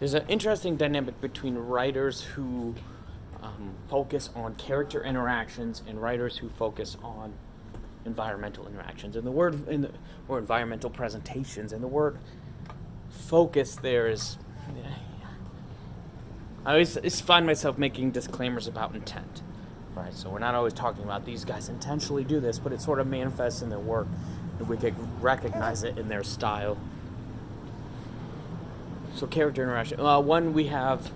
There's an interesting dynamic between writers who focus on character interactions and writers who focus on environmental interactions. Or environmental presentations. And the word focus there is. I always find myself making disclaimers about intent. Right, so we're not always talking about these guys intentionally do this, but it sort of manifests in their work, and we can recognize it in their style. So character interaction. One we have,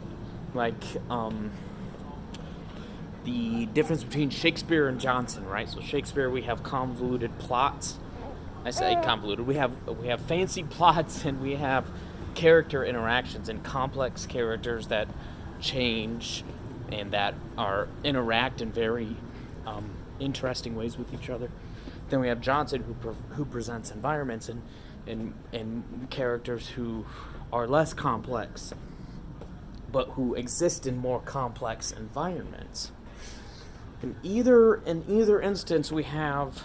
the difference between Shakespeare and Jonson, right? So Shakespeare, we have convoluted plots. I say convoluted. We have fancy plots, and we have character interactions and complex characters that change and that interact in very interesting ways with each other. Then we have Jonson, who presents environments and characters who are less complex, but who exist in more complex environments. In either instance, we have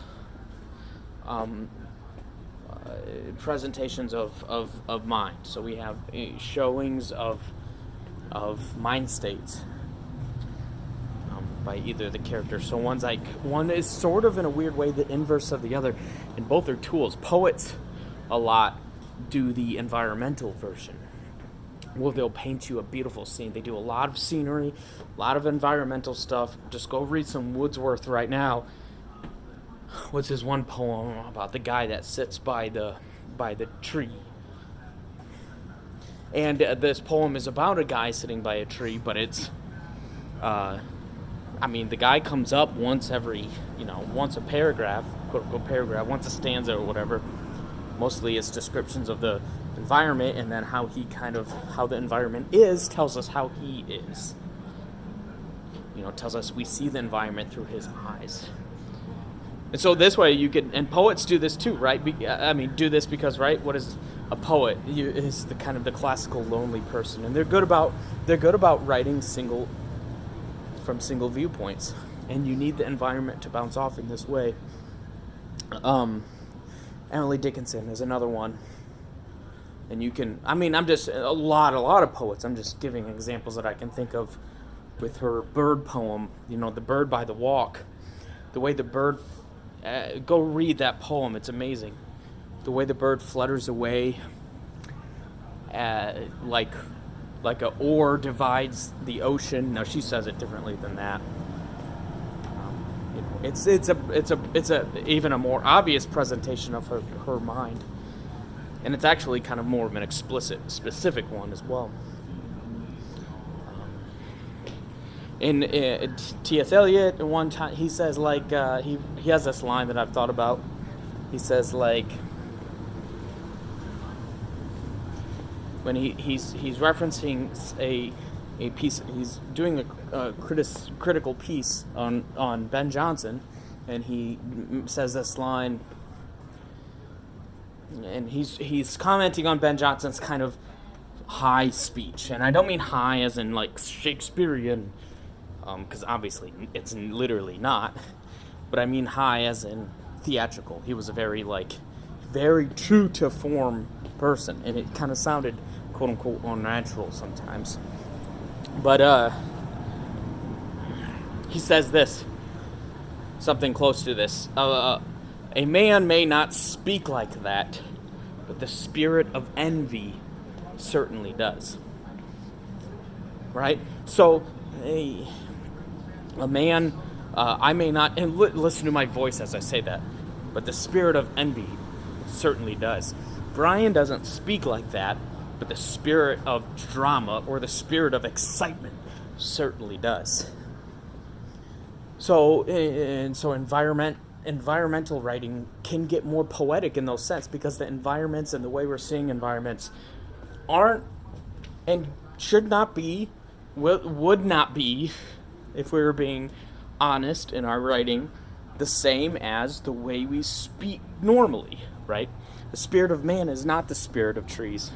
presentations of mind. So we have showings of mind states by either the character. So one is sort of in a weird way the inverse of the other, and both are tools. Poets a lot do the environmental version. Well, they'll paint you a beautiful scene. They do a lot of scenery, a lot of environmental stuff. Just go read some Wordsworth right now. What's his one poem about the guy that sits by the tree? And this poem is about a guy sitting by a tree, but it's the guy comes up once a paragraph, quote unquote paragraph, once a stanza or whatever. Mostly it's descriptions of the environment, and then how the environment is tells us how he is. Tells us we see the environment through his eyes. And so this way and poets do this too, right? Do this because, right, what is a poet? Is the kind of the classical lonely person, and they're good about writing from single viewpoints, and you need the environment to bounce off in this way. Emily Dickinson is another one, and you can. I'm just a lot of poets. I'm just giving examples that I can think of with her bird poem. The bird by the walk. The way the bird. Go read that poem. It's amazing. The way the bird flutters away, like a oar divides the ocean. Now she says it differently than that. It's a even a more obvious presentation of her mind, and it's actually kind of more of an explicit, specific one as well. In T.S. Eliot, one time he says he has this line that I've thought about. He says when he's referencing a piece, he's doing a critical piece on Ben Jonson, and he says this line, and he's commenting on Ben Jonson's kind of high speech, and I don't mean high as in like Shakespearean, because obviously it's literally not, but I mean high as in theatrical. He was a very true to form person, and it kind of sounded quote unquote unnatural sometimes. But he says this, something close to this. A man may not speak like that, but the spirit of envy certainly does. Right? So, a man, I may not, and listen to my voice as I say that, but the spirit of envy certainly does. Brian doesn't speak like that, but the spirit of drama or the spirit of excitement certainly does. So environmental writing can get more poetic in those sense, because the environments and the way we're seeing environments aren't and should not be, would not be, if we were being honest in our writing, the same as the way we speak normally, right? The spirit of man is not the spirit of trees.